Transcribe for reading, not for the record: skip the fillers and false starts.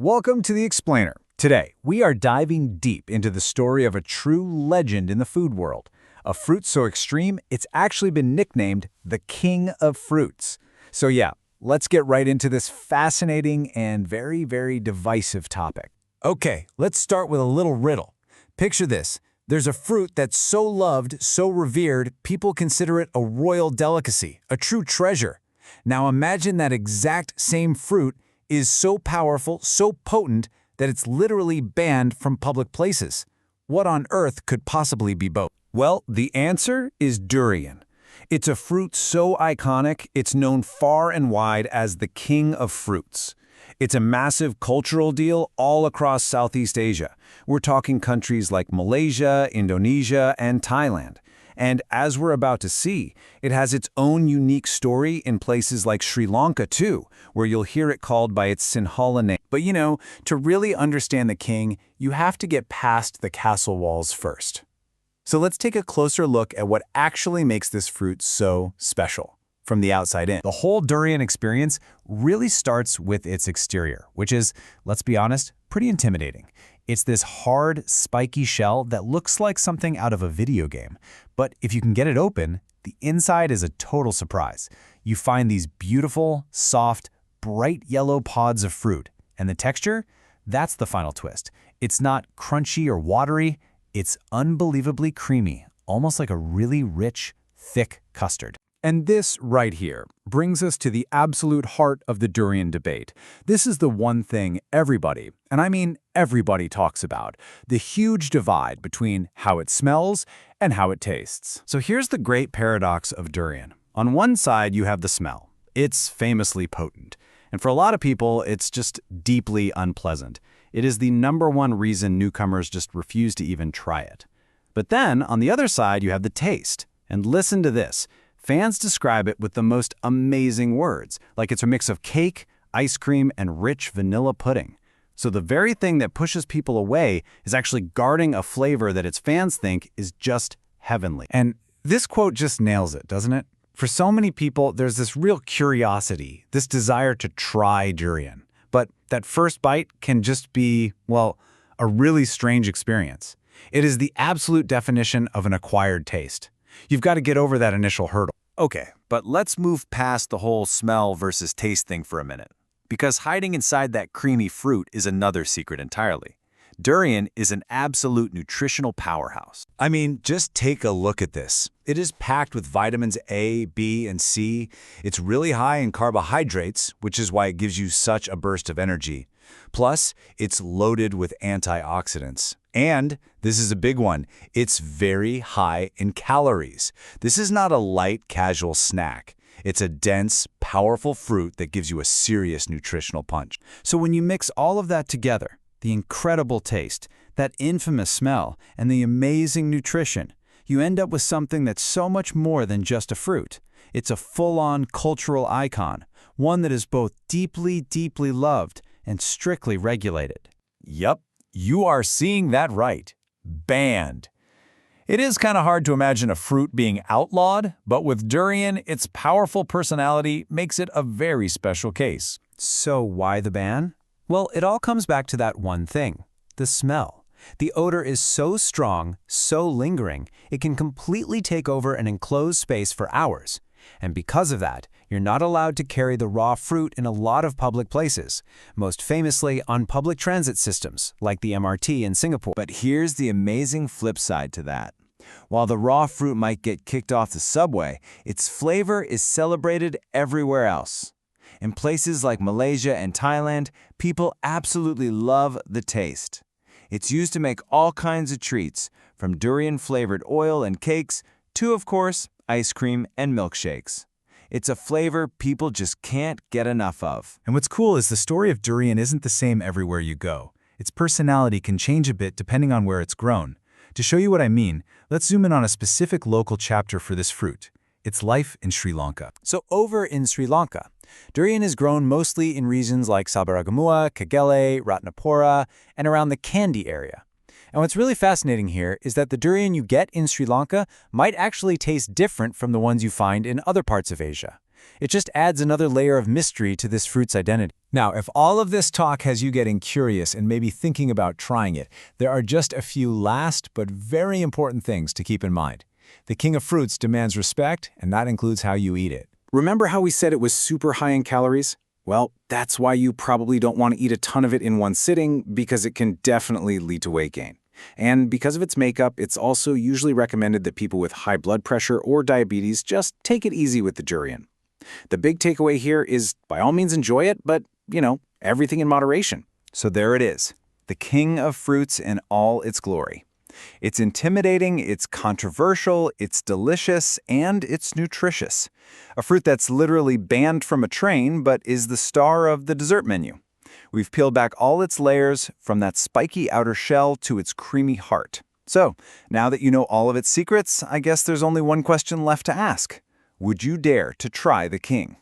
Welcome to The Explainer. Today, we are diving deep into the story of a true legend in the food world. A fruit so extreme, it's actually been nicknamed the King of Fruits. So yeah, let's get right into this fascinating and very, very divisive topic. Okay, let's start with a little riddle. Picture this. There's a fruit that's so loved, so revered, people consider it a royal delicacy, a true treasure. Now imagine that exact same fruit is so powerful, so potent, that it's literally banned from public places. What on earth could possibly be both? Well, the answer is durian. It's a fruit so iconic, it's known far and wide as the king of fruits. It's a massive cultural deal all across Southeast Asia. We're talking countries like Malaysia, Indonesia, and Thailand. And as we're about to see, it has its own unique story in places like Sri Lanka too, where you'll hear it called by its Sinhala name. But you know, to really understand the king, you have to get past the castle walls first. So let's take a closer look at what actually makes this fruit so special. From the outside in. The whole durian experience really starts with its exterior, which is, let's be honest, pretty intimidating. It's this hard, spiky shell that looks like something out of a video game. But if you can get it open, the inside is a total surprise. You find these beautiful, soft, bright yellow pods of fruit. And the texture? That's the final twist. It's not crunchy or watery. It's unbelievably creamy, almost like a really rich, thick custard. And this right here brings us to the absolute heart of the durian debate. This is the one thing everybody, and I mean everybody, talks about, the huge divide between how it smells and how it tastes. So here's the great paradox of durian. On one side, you have the smell. It's famously potent. And for a lot of people, it's just deeply unpleasant. It is the #1 reason newcomers just refuse to even try it. But then, on the other side, you have the taste. And listen to this. Fans describe it with the most amazing words, like it's a mix of cake, ice cream, and rich vanilla pudding. So the very thing that pushes people away is actually guarding a flavor that its fans think is just heavenly. And this quote just nails it, doesn't it? For so many people, there's this real curiosity, this desire to try durian. But that first bite can just be, well, a really strange experience. It is the absolute definition of an acquired taste. You've got to get over that initial hurdle. Okay, but let's move past the whole smell versus taste thing for a minute. Because hiding inside that creamy fruit is another secret entirely. Durian is an absolute nutritional powerhouse. I mean, just take a look at this. It is packed with vitamins A, B, and C. It's really high in carbohydrates, which is why it gives you such a burst of energy. Plus, it's loaded with antioxidants. And, this is a big one, it's very high in calories. This is not a light, casual snack. It's a dense, powerful fruit that gives you a serious nutritional punch. So when you mix all of that together, the incredible taste, that infamous smell, and the amazing nutrition, you end up with something that's so much more than just a fruit. It's a full-on cultural icon, one that is both deeply, deeply loved and strictly regulated. Yup, you are seeing that right. Banned. It is kind of hard to imagine a fruit being outlawed, but with durian, its powerful personality makes it a very special case. So why the ban? Well, it all comes back to that one thing, the smell. The odor is so strong, so lingering, it can completely take over an enclosed space for hours. And because of that, you're not allowed to carry the raw fruit in a lot of public places, most famously on public transit systems, like the MRT in Singapore. But here's the amazing flip side to that. While the raw fruit might get kicked off the subway, its flavor is celebrated everywhere else. In places like Malaysia and Thailand, people absolutely love the taste. It's used to make all kinds of treats, from durian-flavored oil and cakes to, of course, ice cream and milkshakes. It's a flavor people just can't get enough of. And what's cool is the story of durian isn't the same everywhere you go. Its personality can change a bit depending on where it's grown. To show you what I mean, let's zoom in on a specific local chapter for this fruit. Its life in Sri Lanka. So over in Sri Lanka, durian is grown mostly in regions like Sabaragamuwa, Kagele, Ratnapura, and around the Kandy area. And what's really fascinating here is that the durian you get in Sri Lanka might actually taste different from the ones you find in other parts of Asia. It just adds another layer of mystery to this fruit's identity. Now, if all of this talk has you getting curious and maybe thinking about trying it, there are just a few last but very important things to keep in mind. The king of fruits demands respect, and that includes how you eat it. Remember how we said it was super high in calories? Well, that's why you probably don't want to eat a ton of it in one sitting, because it can definitely lead to weight gain. And because of its makeup, it's also usually recommended that people with high blood pressure or diabetes just take it easy with the durian. The big takeaway here is, by all means enjoy it, but, everything in moderation. So there it is, the king of fruits in all its glory. It's intimidating, it's controversial, it's delicious, and it's nutritious. A fruit that's literally banned from a train, but is the star of the dessert menu. We've peeled back all its layers, from that spiky outer shell to its creamy heart. So, now that you know all of its secrets, I guess there's only one question left to ask. Would you dare to try the king?